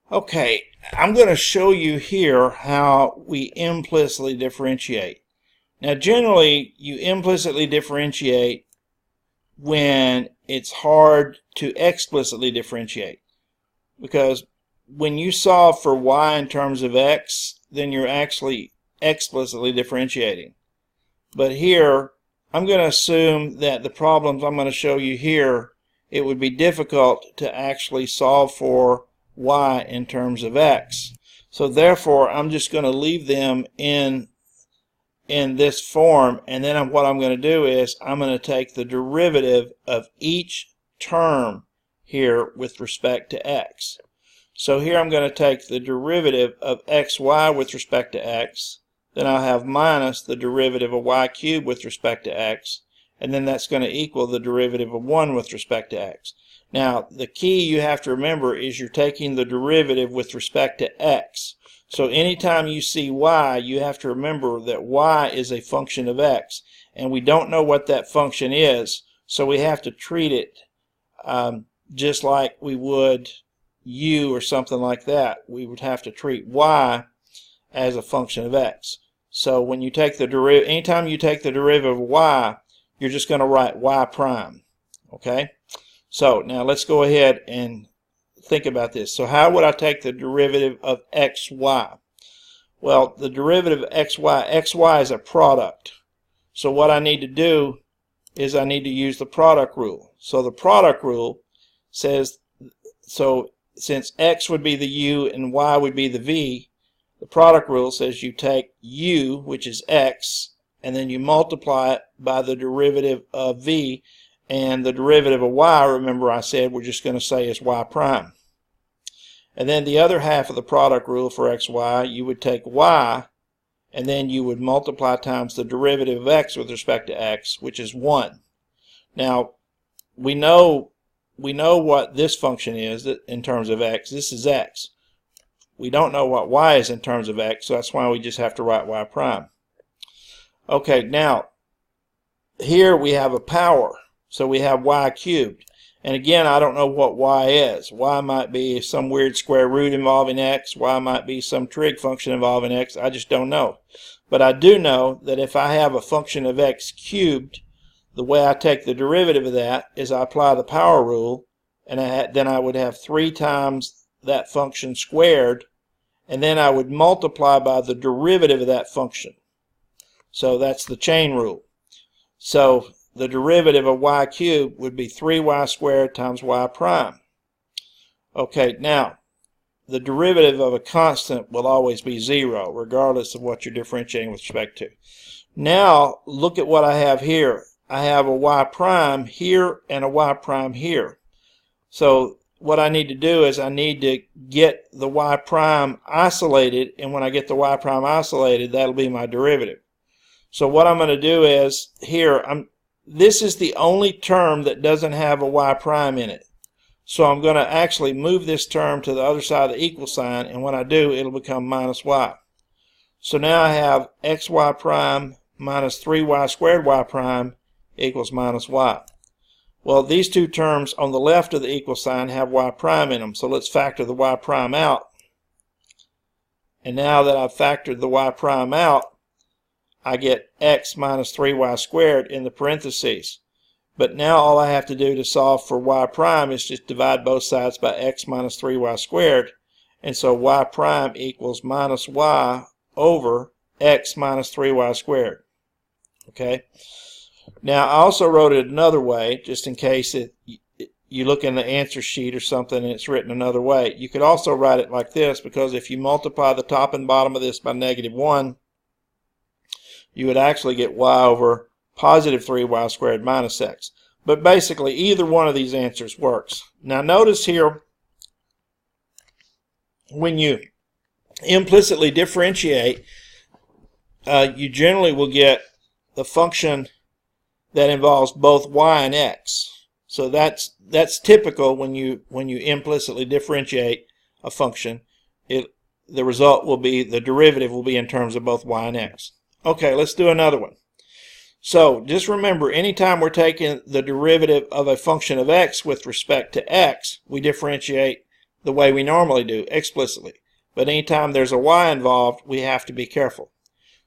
Okay, I'm going to show you here how we implicitly differentiate. Now generally you implicitly differentiate when it's hard to explicitly differentiate, because when you solve for y in terms of x, then you're actually explicitly differentiating. But here I'm going to assume that the problems I'm going to show you here, it would be difficult to actually solve for y in terms of x. So therefore I'm just going to leave them in this form, and then what I'm going to do is I'm going to take the derivative of each term here with respect to x. So here I'm going to take the derivative of xy with respect to x, then I'll have minus the derivative of y cubed with respect to x, and then that's going to equal the derivative of 1 with respect to x. Now the key you have to remember is you're taking the derivative with respect to x. So anytime you see y, you have to remember that y is a function of x, and we don't know what that function is, so we have to treat it just like we would u or something like that. We would have to treat y as a function of x. So when you take the derivative, anytime you take the derivative of y, you're just going to write y prime. Okay? So now let's go ahead and think about this. So how would I take the derivative of xy? Well, the derivative of xy is a product. So what I need to do is I need to use the product rule. So the product rule says, so since x would be the u and y would be the v, the product rule says you take u, which is x, and then you multiply it by the derivative of v, and the derivative of y, remember I said we're just going to say is y prime. And then the other half of the product rule for xy, you would take y, and then you would multiply times the derivative of x with respect to x, which is 1. Now, we know what this function is in terms of x. This is x. We don't know what y is in terms of x, so that's why we just have to write y prime. Okay, now, here we have a power, so we have y cubed. And again, I don't know what y is. Y might be some weird square root involving x. Y might be some trig function involving x. I just don't know. But I do know that if I have a function of x cubed, the way I take the derivative of that is I apply the power rule, and then I would have 3 times that function squared, and then I would multiply by the derivative of that function. So that's the chain rule. So the derivative of y cubed would be 3y squared times y prime. Okay, now the derivative of a constant will always be 0 regardless of what you're differentiating with respect to. Now look at what I have here. I have a y prime here and a y prime here. So what I need to do is I need to get the y prime isolated, and when I get the y prime isolated, that'll be my derivative. So what I'm going to do is here, this is the only term that doesn't have a y prime in it. So I'm going to actually move this term to the other side of the equal sign, and when I do, it'll become minus y. So now I have xy prime minus 3y squared y prime equals minus y. Well, these two terms on the left of the equal sign have y prime in them, so let's factor the y prime out. And now that I've factored the y prime out, I get x minus 3y squared in the parentheses. But now all I have to do to solve for y prime is just divide both sides by x minus 3y squared. And so y prime equals minus y over x minus 3y squared. Okay? Now I also wrote it another way, just in case you look in the answer sheet or something and it's written another way. You could also write it like this, because if you multiply the top and bottom of this by -1, you would actually get y over positive 3y squared minus x. But basically, either one of these answers works. Now notice here, when you implicitly differentiate, you generally will get the function that involves both y and x. So that's typical when you implicitly differentiate a function. The result will be, the derivative will be in terms of both y and x. Okay, let's do another one. So just remember, anytime we're taking the derivative of a function of x with respect to x, we differentiate the way we normally do, explicitly. But anytime there's a y involved, we have to be careful.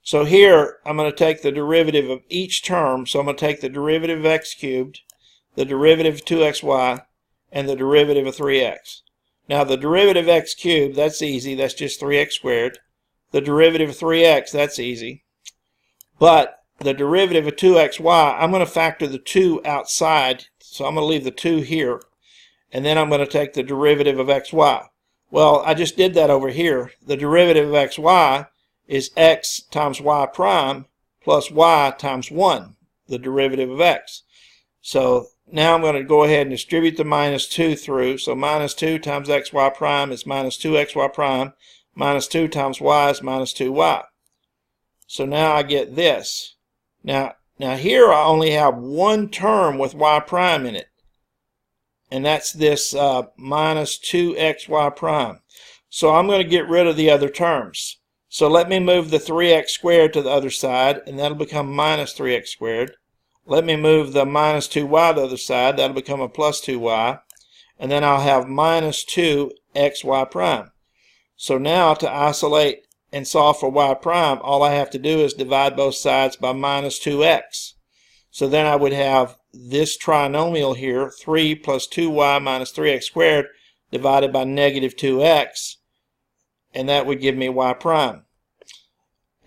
So here, I'm going to take the derivative of each term. So I'm going to take the derivative of x cubed, the derivative of 2xy, and the derivative of 3x. Now the derivative of x cubed, that's easy. That's just 3x squared. The derivative of 3x, that's easy. But the derivative of 2xy, I'm going to factor the 2 outside. So I'm going to leave the 2 here. And then I'm going to take the derivative of xy. Well, I just did that over here. The derivative of xy is x times y prime plus y times 1, the derivative of x. So now I'm going to go ahead and distribute the minus 2 through. So minus 2 times xy prime is minus 2xy prime. Minus 2 times y is minus 2y. So now I get this. Now here I only have one term with y prime in it. And that's this minus 2xy prime. So I'm going to get rid of the other terms. So let me move the 3x squared to the other side, and that'll become minus 3x squared. Let me move the minus 2y to the other side, that'll become a plus 2y. And then I'll have minus 2xy prime. So now to isolate and solve for y prime, all I have to do is divide both sides by minus 2x. So then I would have this trinomial here, 3 plus 2y minus 3x squared, divided by negative 2x, and that would give me y prime.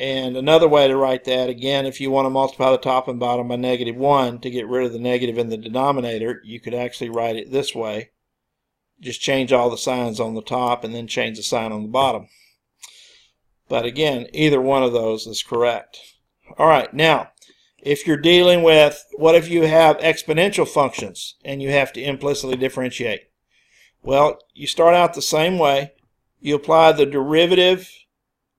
And another way to write that, again, if you want to multiply the top and bottom by negative 1 to get rid of the negative in the denominator, you could actually write it this way. Just change all the signs on the top and then change the sign on the bottom. But again, either one of those is correct. All right, now, if you're dealing with, what if you have exponential functions and you have to implicitly differentiate? Well, you start out the same way. You apply the derivative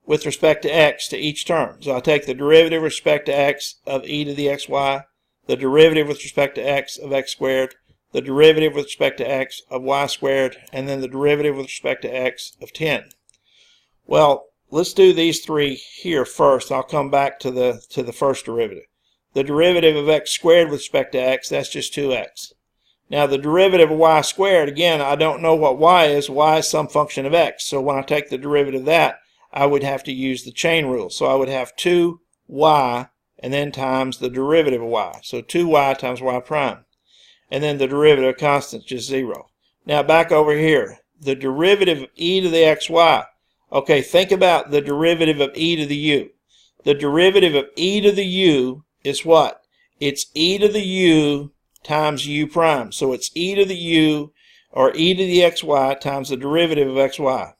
with respect to x to each term. So I take the derivative with respect to x of e to the xy, the derivative with respect to x of x squared, the derivative with respect to x of y squared, and then the derivative with respect to x of 10. Well, let's do these three here first. I'll come back to the first derivative. The derivative of x squared with respect to x, that's just 2x. Now the derivative of y squared, again, I don't know what y is. Y is some function of x. So when I take the derivative of that, I would have to use the chain rule. So I would have 2y and then times the derivative of y. So 2y times y prime. And then the derivative of constant is just 0. Now back over here, the derivative of e to the xy. Okay, think about the derivative of e to the u. The derivative of e to the u is what? It's e to the u times u prime. So it's e to the u, or e to the xy, times the derivative of xy.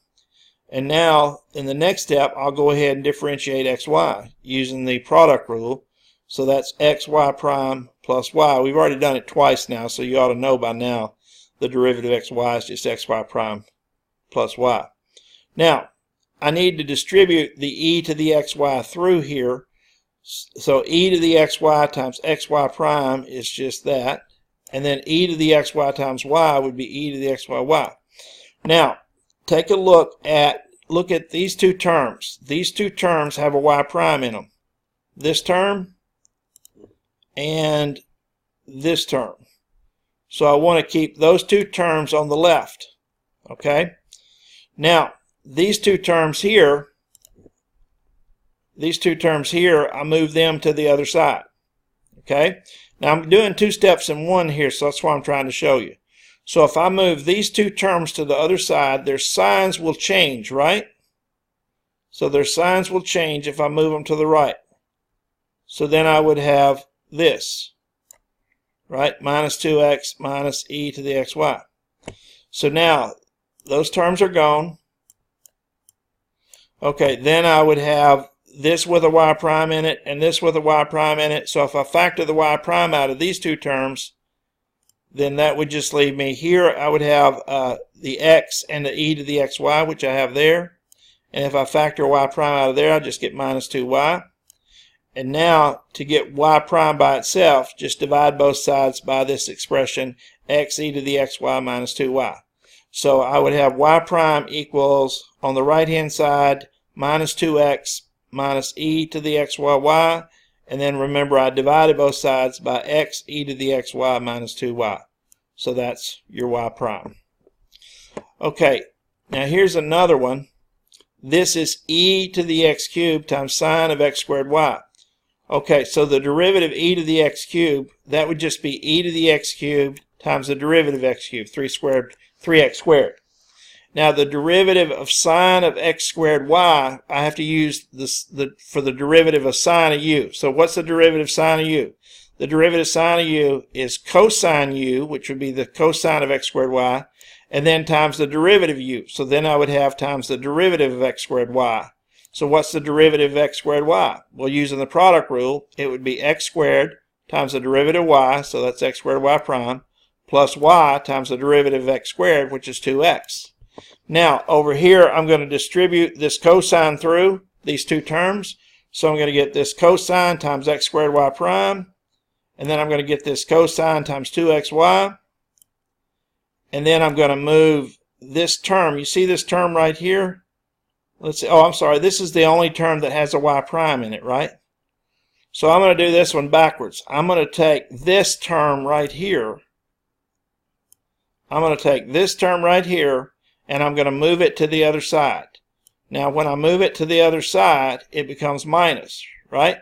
And now, in the next step, I'll go ahead and differentiate xy using the product rule. So that's xy prime plus y. We've already done it twice now, so you ought to know by now the derivative of xy is just xy prime plus y. Now, I need to distribute the e to the xy through here. So e to the xy times xy prime is just that. And then e to the xy times y would be e to the xy. Now, take a look at these two terms. These two terms have a y prime in them. This term and this term. So I want to keep those two terms on the left. Okay? Now, these two terms here, I move them to the other side. Okay? Now I'm doing two steps in one here, so that's what I'm trying to show you. So if I move these two terms to the other side, their signs will change, right? So their signs will change if I move them to the right. So then I would have this, right? Minus 2x minus e to the xy. So now those terms are gone. Okay, then I would have this with a y prime in it and this with a y prime in it. So if I factor the y prime out of these two terms, then that would just leave me here. I would have the x and the e to the xy, which I have there. And if I factor y prime out of there, I just get minus 2y. And now, to get y prime by itself, just divide both sides by this expression, x e to the xy minus 2y. So I would have y prime equals, on the right-hand side, minus 2x minus e to the xy. And then remember, I divided both sides by x e to the xy minus 2y. So that's your y prime. Okay, now here's another one. This is e to the x cubed times sine of x squared y. Okay, so the derivative e to the x cubed, that would just be e to the x cubed times the derivative of x cubed, 3x squared. Now the derivative of sine of x squared y, I have to use this for the derivative of sine of u. So what's the derivative of sine of u? The derivative of sine of u is cosine u, which would be the cosine of x squared y, and then times the derivative of u. So then I would have times the derivative of x squared y. So what's the derivative of x squared y? Well, using the product rule, it would be x squared times the derivative of y, so that's x squared y prime, plus y times the derivative of x squared, which is 2x. Now, over here, I'm going to distribute this cosine through these two terms. So I'm going to get this cosine times x squared y prime, and then I'm going to get this cosine times 2xy, and then I'm going to move this term. You see this term right here? Let's see. Oh, I'm sorry. This is the only term that has a y prime in it, right? So I'm going to do this one backwards. I'm going to take this term right here. I'm going to take this term right here, and I'm going to move it to the other side. Now, when I move it to the other side, it becomes minus, right?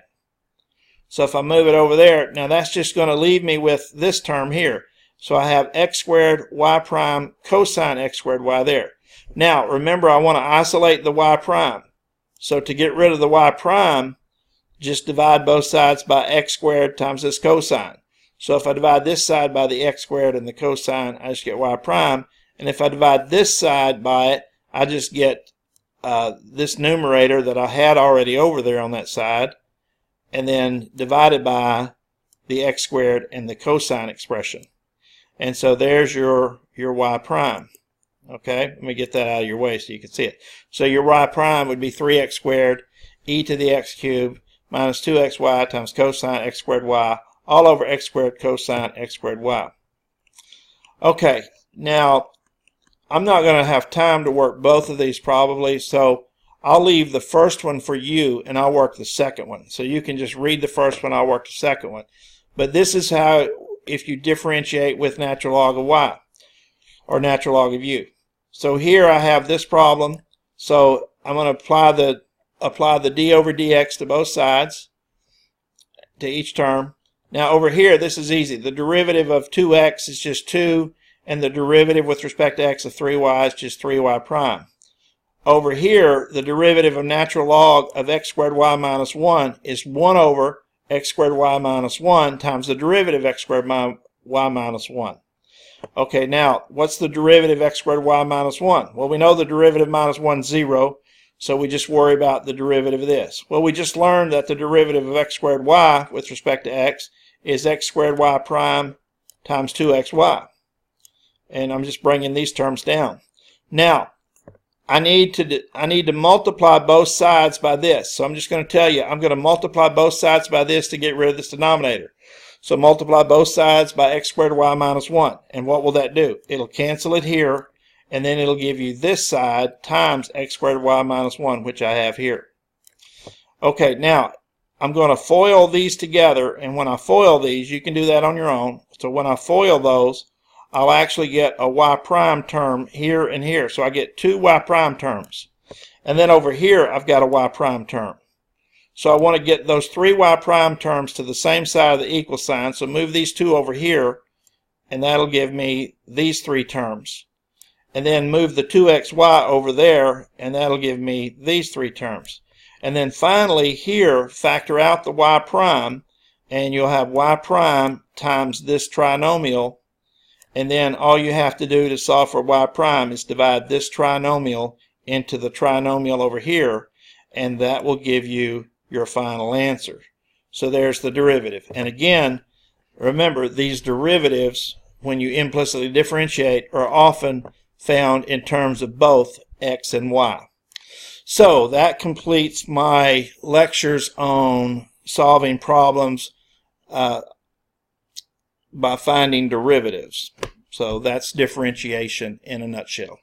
So if I move it over there, now that's just going to leave me with this term here. So I have x squared y prime cosine x squared y there. Now, remember, I want to isolate the y prime. So to get rid of the y prime, just divide both sides by x squared times this cosine. So if I divide this side by the x squared and the cosine, I just get y prime. And if I divide this side by it, I just get this numerator that I had already over there on that side, and then divided by the x squared and the cosine expression. And so there's your y prime. Okay, let me get that out of your way so you can see it. So your y prime would be 3x squared e to the x cubed minus 2xy times cosine x squared y all over x squared cosine x squared y. Okay, now I'm not going to have time to work both of these probably, so I'll leave the first one for you and I'll work the second one. So you can just read the first one, I'll work the second one. But this is how, if you differentiate with natural log of y, or natural log of u. So here I have this problem, so I'm going to apply the d over dx to both sides, to each term. Now over here, this is easy. The derivative of 2x is just 2, and the derivative with respect to x of 3y is just 3y prime. Over here, the derivative of natural log of x squared y minus 1 is 1 over x squared y minus 1 times the derivative of x squared y minus 1. Okay, now, what's the derivative of x squared y minus 1? Well, we know the derivative of minus 1 is 0, so we just worry about the derivative of this. Well, we just learned that the derivative of x squared y with respect to x is x squared y prime times 2xy. And I'm just bringing these terms down. Now, I need to multiply both sides by this. So I'm just going to tell you, I'm going to multiply both sides by this to get rid of this denominator. So multiply both sides by x squared y minus 1. And what will that do? It'll cancel it here, and then it'll give you this side times x squared y minus 1, which I have here. Okay, now I'm going to FOIL these together, and when I FOIL these, you can do that on your own. So when I FOIL those, I'll actually get a y prime term here and here. So I get two y prime terms. And then over here, I've got a y prime term. So I want to get those three y prime terms to the same side of the equal sign. So move these two over here, and that'll give me these three terms. And then move the 2xy over there, and that'll give me these three terms. And then finally here, factor out the y prime, and you'll have y prime times this trinomial. And then all you have to do to solve for y prime is divide this trinomial into the trinomial over here, and that will give you your final answer. So there's the derivative. And again, remember, these derivatives, when you implicitly differentiate, are often found in terms of both x and y. So that completes my lectures on solving problems by finding derivatives. So that's differentiation in a nutshell.